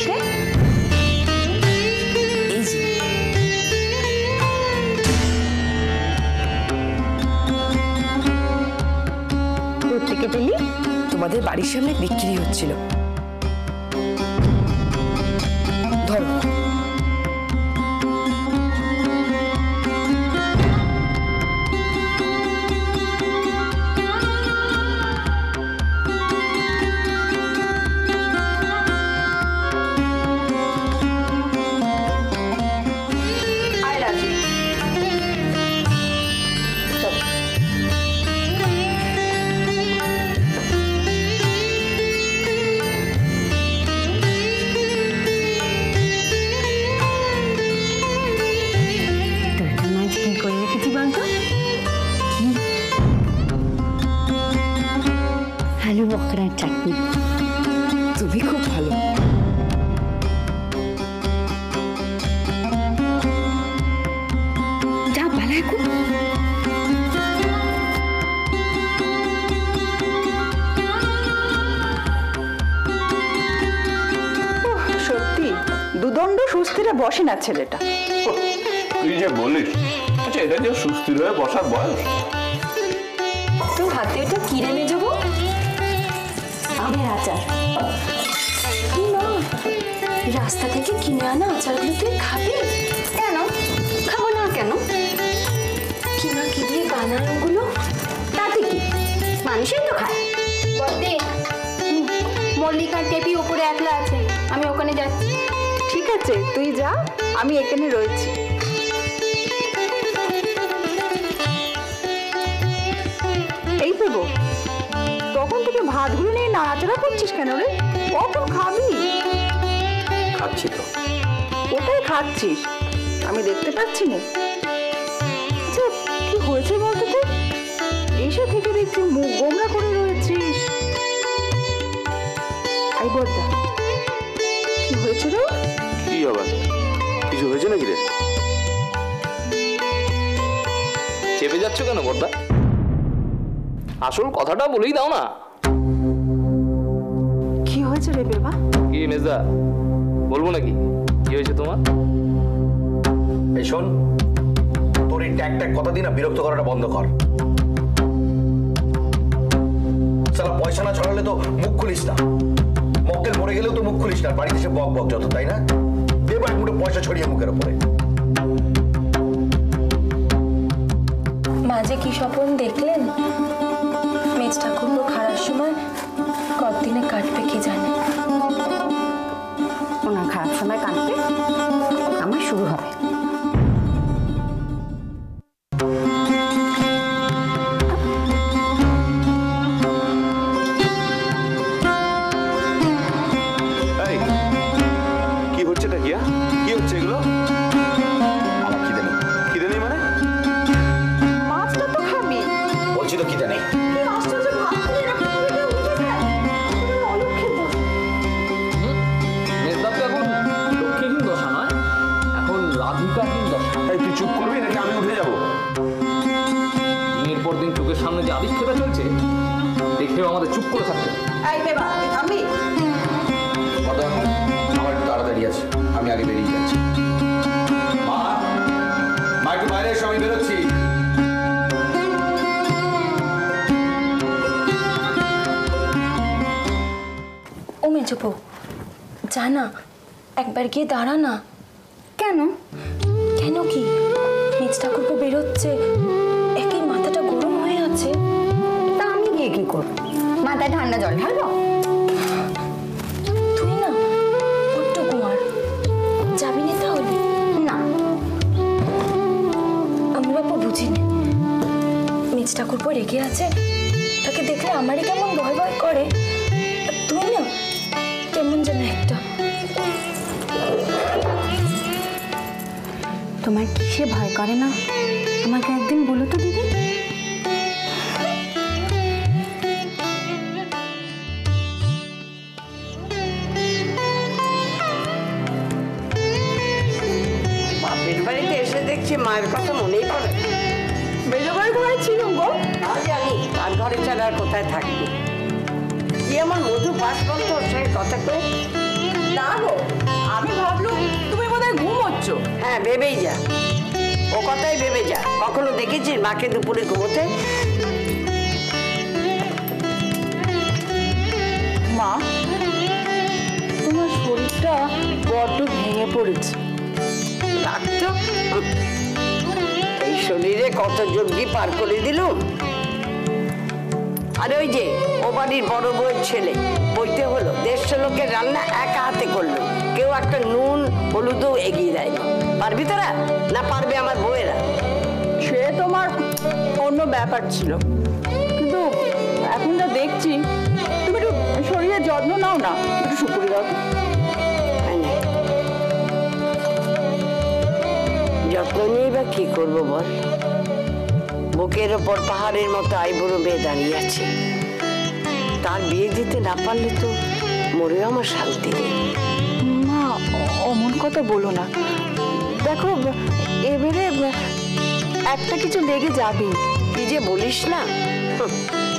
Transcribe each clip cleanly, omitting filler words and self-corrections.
করেছিস রে? এই যে দূর থেকে পেলি? তোমাদের বাড়ির সামনে বিক্রি হচ্ছিল। ধরো। আলু বখরার চাটনি। তুমি খুব ভালো। যা বালায় খুব। সত্যি দুদণ্ড সুস্থিরে বসে না ছেলেটা। তুই যে বলিস, আচ্ছা এটা যে সুস্থির হয়ে বসার বয়স? তোর হাতে ওটা কিনে নিয়ে যাবো। আমের আচার। না, রাস্তা থেকে কিনে আনা আচারগুলো তুই খাবি? কেন খাবো না? কেন কিনা কি দিয়ে বানানো গুলো? তাতে কি মানুষই তো খায়। বদ্দি, মল্লিকার টেপি উপরে একলা আছে, আমি ওখানে যাচ্ছি। ঠিক আছে তুই যা, আমি এখানে রয়েছি। এই দেবো, তখন থেকে ভাতগুলো নিয়ে নাড়াচাড়া করছিস কেন রে? কখন খাবি? খাচ্ছি তো। ওটাই খাচ্ছিস, আমি দেখতে পাচ্ছি না। আচ্ছা কি হয়েছে বলতো তোর? এসে থেকে দেখছি মুখ গোমরা করে রয়েছিস। এই বড়দা, কি হয়েছে রে? কি আবার কিছু হয়েছে নাকি রে? চেপে যাচ্ছ কেন বড়দা? আসল কথাটা বলেই দাও না। কি হয়েছে রে বেবা? কি মেজদা, বলবো নাকি কি হয়েছে তোমার? এই শোন, তোর এই ট্যাগ ট্যাগ কথা দিই না, বিরক্ত করাটা বন্ধ কর। সালা পয়সা না ছড়ালে তো মুখ খুলিস না, মক্কেল মরে গেলেও তো মুখ খুলিস না, বাড়িতে এসে বক বক যত, তাই না? এবার মুঠো পয়সা ছড়িয়ে মুখের উপরে। মাঝে কি স্বপ্ন দেখলেন? মেজ ঠাকুর খারাপ সময় কতদিনে কাটবে কে জানে। ওনার খারাপ সময় কাটবে, আমার শুরু হবে। কি হচ্ছে এটা? কি হচ্ছে এগুলো? আমার খিদে নেই। খিদে নেই মানে? মাছটা তো খাবি। বলছি তো খিদে নেই। মেজদা তো এখন লক্ষ্মীহীন দশা নয়, এখন রাধিকাহীন দশা। তাই তুই চুপ করবি নাকি আমি উঠে যাবো? দিনের পর দিন চোখের সামনে যে আদিক্ষেতা চলছে দেখেও আমাদের চুপ করে থাকতে হবে। এই বেবা, আমি আমার একটু তাড়াতাড়ি আছে, আমি আগে বেরিয়ে যাচ্ছি। মা, মা একটু বাইরে এসো, আমি বেরোচ্ছি। ও মেজো বউ, যা না, একবার গিয়ে দাঁড়া না। কেন? কেন কি? মেজ ঠাকুর বেরোচ্ছে, একই মাথাটা গরম হয়ে আছে। তা আমি গিয়ে কি করবো? মাথায় ঠান্ডা জল ঢালবো? তুই না বড্ড কুমার, যাবি না তাহলে? না, আমি বাপু বুঝিনি। মেজ ঠাকুর রেগে আছে, তাকে দেখলে আমারই কেমন ভয় ভয় করে। তুই না কেমন যেন একটা। তোমার কিসে ভয় করে না আমাকে একদিন বলো তো দিদি। বাপের বাড়িতে এসে দেখছি মায়ের কথা মনেই পড়ে। বেজবার ঘরে ছিল গো। জানি তার ঘরে ছাড়া আর কোথায় থাকবি? কি আমার মধু পাস করতো সে কথা কয়ে? না গো, হ্যাঁ ভেবেই যা, ও কথাই ভেবে যা। কখনো দেখেছিস মাকে দুপুরে ঘুমোতে? মা, তোমার শরীরটা বড্ড ভেঙে পড়েছে। রাখতো, এই শরীরে কত যজ্ঞি পার করে দিলুম। আর ওই যে ও বাড়ির বড় বউয়ের ছেলে, বইতে হলো 150 লোকের রান্না একা হাতে করলো, কেউ একটা নুন হলুদও এগিয়ে দেয় না। পারবি তোরা? না পারবে আমার বউয়েরা? সে তোমার অন্য ব্যাপার ছিল, কিন্তু এখন যা দেখছি তুমি একটু শরীরের যত্ন নাও না, একটু শুকুরি দাও তো। যত্ন নিয়ে বা কি করবো বল? বুকের ওপর পাহাড়ের মতো আইবুড়ো মেয়ে দাঁড়িয়ে আছে, তার বিয়ে দিতে না পারলে তো মরেও আমার শান্তি নেই। মা, অমন কথা বলো না। দেখো, এবারে একটা কিছু লেগে যাবে। কি যে বলিস না,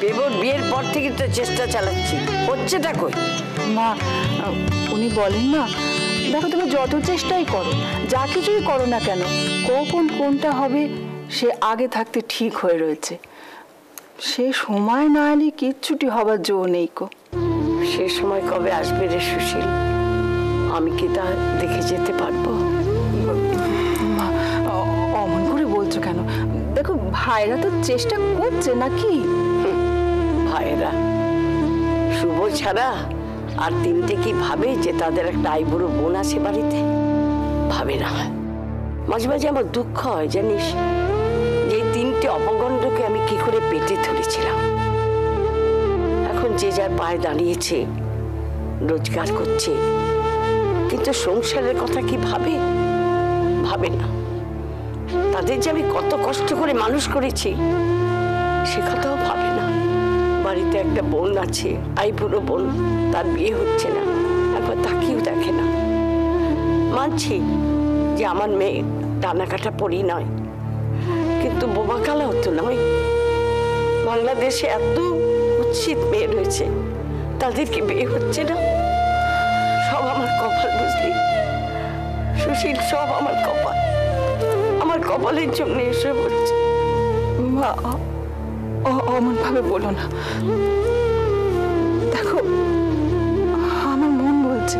বেবর বিয়ের পর থেকে তো চেষ্টা চালাচ্ছি, হচ্ছেটা কই? মা, উনি বলেন না, দেখো তুমি যত চেষ্টাই করো, যা কিছুই করো না কেন, কখন কোনটা হবে সে আগে থাকতে ঠিক হয়ে রয়েছে। সে সময় না এলে কিচ্ছুটি হবার জো নেই কো। সে সময় কবে আসবে রে সুশীল? আমি কি তা দেখে যেতে পারবো? মা, অমন করে বলছো কেন? দেখো, ভাইরা তো চেষ্টা করছে নাকি? ভাইরা শুভ ছাড়া আর তিনটে কি ভাবে যে তাদের একটা আইবুড়ো বোন আছে বাড়িতে? ভাবে না। মাঝে মাঝে আমার দুঃখ হয় জানিস, যে 3টে অপগণ্ডকে আমি কি করে পেটে ধরেছিলাম। এখন যে যার পায়ে দাঁড়িয়েছে, রোজগার করছে, কিন্তু সংসারের কথা কি ভাবে? ভাবে না। তাদের যে আমি কত কষ্ট করে মানুষ করেছি সে কথাও ভাবে না। বাড়িতে একটা বোন আছে, আইবুড়ো বোন, তার বিয়ে হচ্ছে না, একবার তাকিয়েও দেখে না। মানছি যে আমার মেয়ে টানা কাটা পড়ি নয়, কিন্তু বোমা কালাও তো নয়। বাংলাদেশে এত উচিত মেয়ে রয়েছে, তাদের কি বিয়ে হচ্ছে না? সব আমার কপাল, বুঝলি সুশীল, সব আমার কপাল। আমার কপালের জন্য এসব হচ্ছে। মা, অমন ভাবে বলো না। দেখো, আমার মন বলছে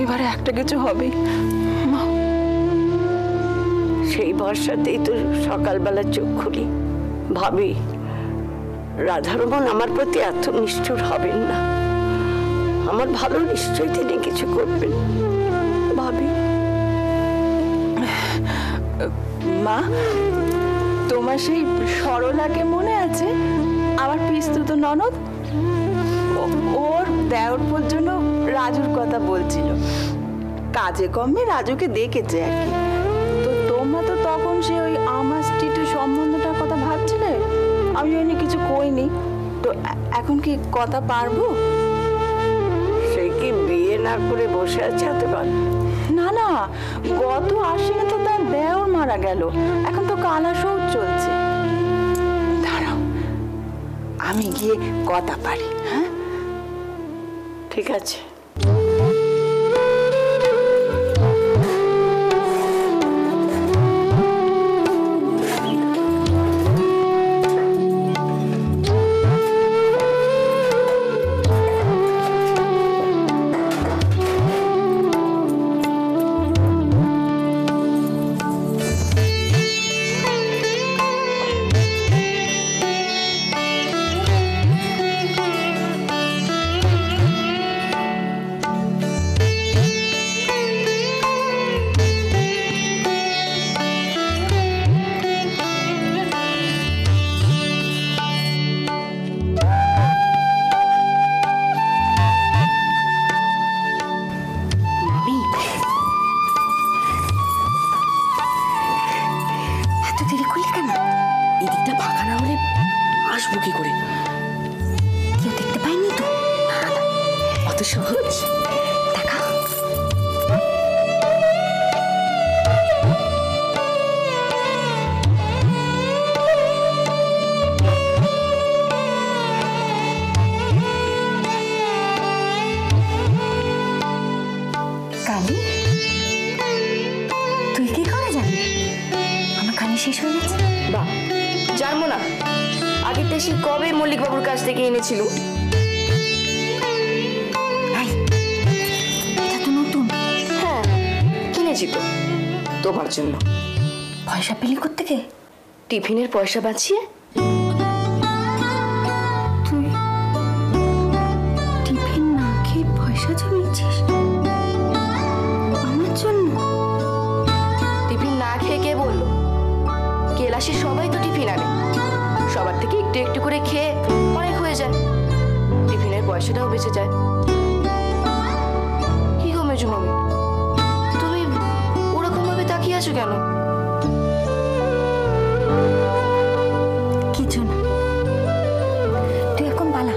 এবারে একটা কিছু হবে। মা, সেই ভরসাতেই তো সকালবেলা চোখ খুলি, ভাবি রাধারমন আমার প্রতি এত নিষ্ঠুর হবেন না, আমার ভালো নিশ্চয়ই তিনি কিছু করবেন ভাবি। মা, তোমার সেই সরলাকে মনে আছে? আমার পিস্তুত ননদ, ওর দেওর জন্য রাজুর কথা বলছিল। কাজে কমে রাজুকে দেখেছে আর কি। তো তোমরা তো তখন সে ওই আমার স্ট্রিটের সম্বন্ধটার কথা ভাবছিলে, আমি ওই নিয়ে কিছু কইনি। তো এখন কি কথা পারবো? সে কি বিয়ে না করে বসে আছে এতকাল? না না, গত আশ্বিনে তো তার দেওর মারা গেল, এখন তো কালাশোধ চলছে। দাঁড়াও, আমি গিয়ে কথা পারি। হ্যাঁ, ঠিক আছে। আসবো কি করে? কেউ দেখতে পায়নি তো? অত সহজ? দেখা কালি তাহলে সে কবে মল্লিক বাবুর কাছ থেকে এনেছিল? এটা তো নতুন। হ্যাঁ, কিনেছি তো তোমার জন্য। পয়সা পেলি কোত্থেকে? টিফিনের পয়সা বাঁচিয়ে। তুই টিফিন না খেয়ে পয়সা জমিয়েছিস আমার জন্য? টিফিন না খেয়ে কে বললো? কেলাসে সবাই তো টিফিন আনে, সবার থেকে একটু একটু করে খেয়ে অনেক হয়ে যায়, টিফিনের পয়সাটাও বেঁচে যায়। কি গো মেজু মামি, তুমি ওরকম ভাবে তাকিয়ে আছো কেন? কিছু না, তুই এখন পালা।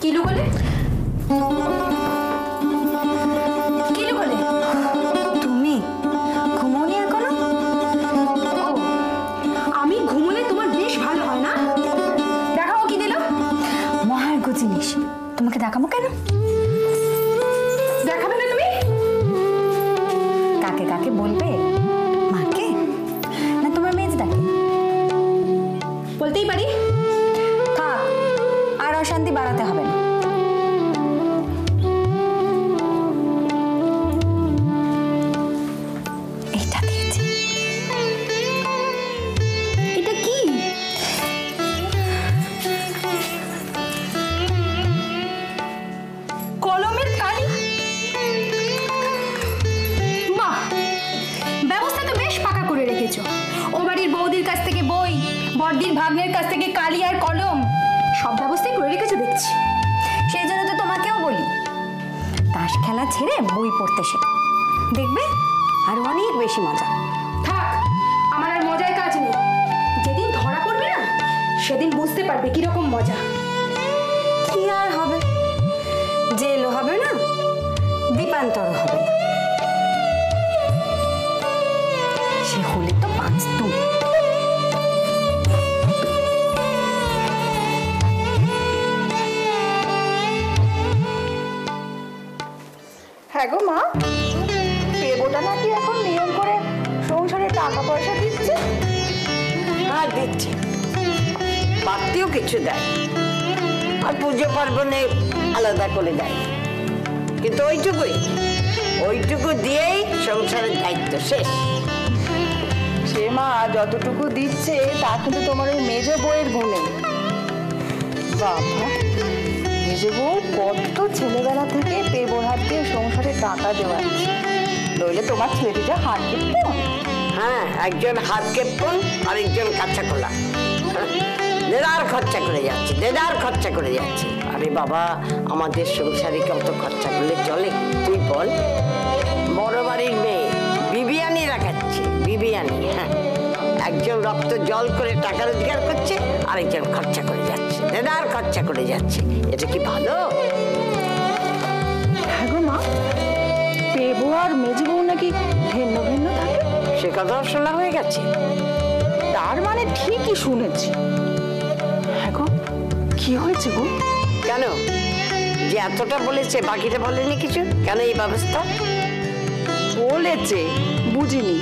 কিলু বলে কিলু বলে তুমি ঘুমোনি এখনো? আমি ঘুমোলে তোমার বেশ ভালো হয় না? দেখাও কি দিল। মহার্ঘ জিনিস, তোমাকে দেখাবো কেন? দেখাবে না তুমি? কাকে কাকে বলবে? মাকে না তোমার মেজদাকে? বলতেই পারি। থাক, আর অশান্তি বাড়াতে হবে না। এইটা দিয়েছে। এটা কি? কলমের কালি। বাহ, ব্যবস্থা তো বেশ পাকা করে রেখেছো। ও বাড়ির বৌদির কাছ থেকে বই, বড়দির ভাগ্নের কাছ থেকে কালি আর কলম, সব ব্যবস্থাই করে রেখেছো দেখছি। সেই জন্য তো তোমাকেও বলি, তাস খেলা ছেড়ে বই পড়তে শেখো, দেখবে আর অনেক বেশি মজা। থাক, আমার আর মজায় কাজ নেই। যেদিন ধরা পড়বে না, সেদিন বুঝতে পারবে কিরকম মজা। কি আর হবে, জেলও হবে না, দীপান্তর হবে না, সে হলে তো বাঁচত। হ্যাঁ গো মা, পেবোটা নাকি এখন নিয়ম করে সংসারে টাকা পয়সা দিচ্ছে? হ্যাঁ দিচ্ছে, বাড়তিও কিছু দেয়, আর পুজো পার্বণে আলাদা করে দেয়, কিন্তু ওইটুকু দিয়েই সংসারের দায়িত্ব শেষ। সে মা যতটুকু দিচ্ছে তা কিন্তু তোমার ওই মেজো বউয়ের গুণে। বাবা, মেজো বউ কত ছেলেবেলা থেকে পেবোর হাত দিয়ে সংসারে টাকা দেওয়াচ্ছে, নইলে তোমার ছেলেটিটা হাত দিত। হ্যাঁ, একজন হাত কেপন আর একজন কাঁচা খোলা, দেদার খরচা করে যাচ্ছে। আরে বাবা, আমাদের সংসারে কত খরচা করলে চলে তুই বল? বড় বাড়ির মেয়ে বিবিয়ানি রাখাচ্ছে, বিবিয়ানি। হ্যাঁ, একজন রক্ত জল করে টাকা রোজগার করছে, আরেকজন খরচা করে যাচ্ছে, দেদার খরচা করে যাচ্ছে। এটা কি ভালো? হ্যাঁ গো মা, পেবো আর মেজো বউ নাকি ভিন্ন ভিন্ন থাকে। সে কথাও শোনা হয়ে গেছে। তার মানে ঠিকই শুনেছি। হ্যাঁ গো, কি হয়েছে গো? কেন, যে এতটা বলেছে বাকিটা বলেনি কিছু? কেন এই ব্যবস্থা? বলেছে, বুঝিনি।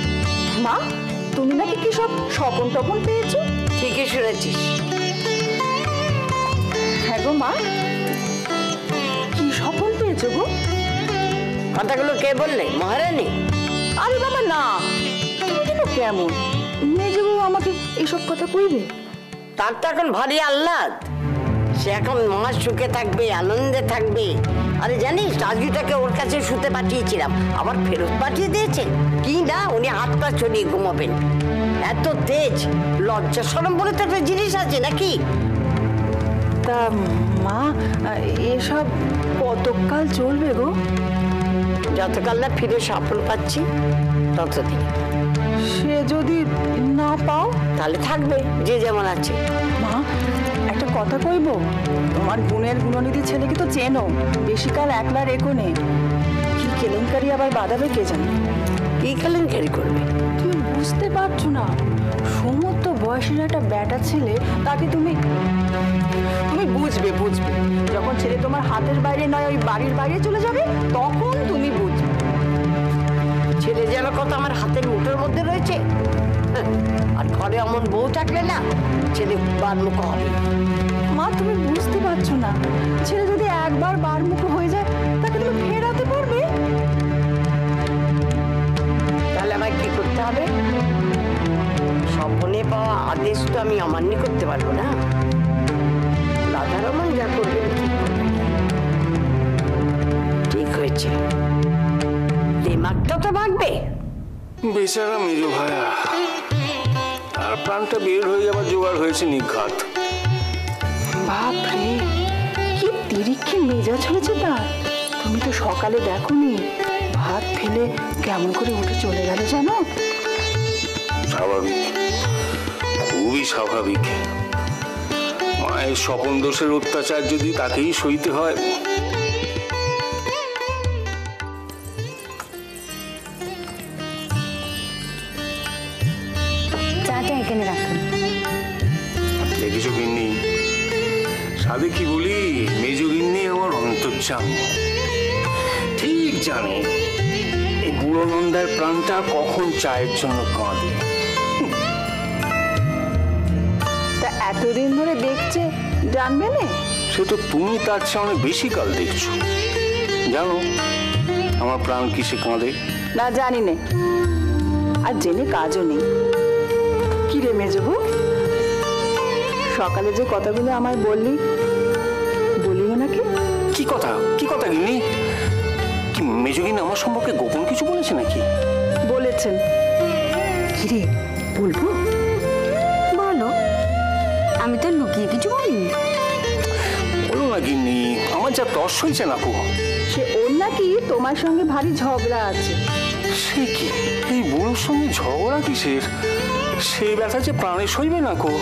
মা, তুমি নাকি কি সব স্বপন টপন পেয়েছো? ঠিকই শুনেছিস। হ্যাঁ গো মা, কি স্বপন পেয়েছো গো? কথাগুলো কে বললে, মহারানী? আরে বাবা না, তুমি কিন্তু কেমন, মেজো বউ আমাকে এসব কথা কইবে? তার তো এখন ভারী আহ্লাদ, সে এখন মহা সুখে থাকবে, আনন্দে থাকবে। আরে জানিস, রাজুটাকে ওর কাছে শুতে পাঠিয়েছিলাম, আবার ফেরত পাঠিয়ে দিয়েছে। কি না, উনি হাত পা ছড়িয়ে ঘুমাবেন, এত তেজ। লজ্জা শরম বলে তো একটা জিনিস আছে নাকি? তা মা, এসব কতকাল চলবে গো? যতকাল না ফিরে সফল পাচ্ছি ততদিন। সে যদি না পাও? তাহলে থাকবে যে যেমন আছে। মা, একটা কথা কইব, তোমার গুণের গুণনিধি ছেলেকে তো চেনো, বেশিকাল একলা রেখো নে। কি কেলেঙ্কারি আবার বাঁধাবে কে জানে। কি কেলেঙ্কারি করবে? তুমি বুঝতে পারছো না, সমস্ত বয়সের একটা ব্যাটা ছেলে, তাকে তুমি বুঝবে যখন ছেলে তোমার হাতের বাইরে নয়, ওই বাড়ির বাইরে চলে যাবে, তখন তুমি বুঝবে। ছেলে যেন কত আমার হাতের মুঠোর মধ্যে রয়েছে। আর ঘরে এমন বউ থাকলে না ছেলে বারমুখ হবে। মা তুমি বুঝতে পারছো না, ছেলে যদি একবার বারমুখ হয়ে যায় তাকে তুমি ফেরাতে পারবে? তাহলে আমায় কি করতে হবে? স্বপ্নে পাওয়া আদেশ তো আমি অমান্য করতে পারবো না। রাধারমন যা করবে ঠিক হয়েছে, দিমাগটা তো ভাগবে। বেচারা মেজো ভাইয়া, আর প্রাণটা বের হয়ে যাবার জোগাড় হয়েছে নিঘাত। বাপরে, কি তিরিক্ষি মেজাজ হয়েছে তার। তুমি তো সকালে দেখোনি, ভাত ফেলে কেমন করে উঠে চলে গেল জানো? স্বাভাবিক, খুবই স্বাভাবিক। মায়ের স্বপন দোষের অত্যাচার যদি তাকেই সইতে হয়। চাটা এখানে রাখুন। দেখেছো গিন্নি, সাধে কি বলি, মেজো গিন্নি আমার অন্তর্যামী। ঠিক জানে এই বুড়ো নন্দার প্রাণটা কখন চায়ের জন্য কাঁদে। তা এতদিন ধরে দেখছে, জানবে না? সে তো তুমি তার চেয়ে অনেক বেশি কাল দেখছো। জানো আমার প্রাণ কিসে কাঁদে? না, জানি না, আর জেনে কাজও নেই। কি রে মেজবু, সকালে যে কথাগুলো আমায় বললি, বলিও নাকি? কি কথা, কি কথা গিন্নি? কি মেজো গিন্নি আমার সম্পর্কে গোপন কিছু বলেছে নাকি? বলেছেন। কি রে, বলবো? বলো, আমি তো লুকিয়ে কিছু বলিনি। বলো না গিন্নি, আমার যা তর্স হয়েছে না গো। সে ওর নাকি তোমার সঙ্গে ভারী ঝগড়া আছে। সে কি, এই বুড়োর সঙ্গে ঝগড়া কিসের? সেই ব্যথা যে প্রাণে সইবে না গো।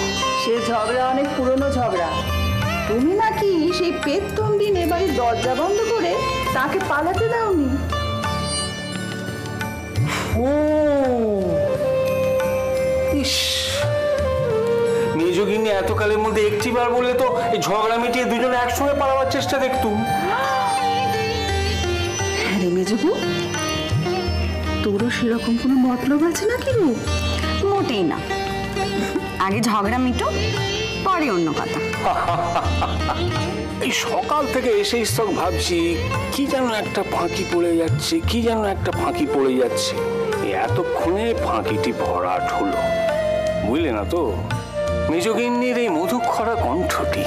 সে ঝগড়া অনেক পুরনো ঝগড়া। তুমি নাকি সেই পেতম দিন এবারে দরজা বন্ধ করে তাকে পালাতে দাওনি। ও ইস, মেজো গিন্নি এতকালের মধ্যে একটিবার বললে তো এই ঝগড়া মিটিয়ে দুজনে একসঙ্গে পালাবার চেষ্টা দেখতুম। হ্যাঁ রে মেজবু, তোরও সেরকম কোনো মতলব আছে নাকি রে? মোটেই না, আগে ঝগড়া মিটো, পরে অন্য কথা। এই সকাল থেকে এসে স্তক ভাবছি কি যেন একটা ফাঁকি পড়ে যাচ্ছে, কি যেন একটা ফাঁকি পড়ে যাচ্ছে। এতক্ষণে ফাঁকিটি ভরাট হলো, বুঝলে না তো? মেজো গিন্নির এই মধুক্ষরা কণ্ঠটি।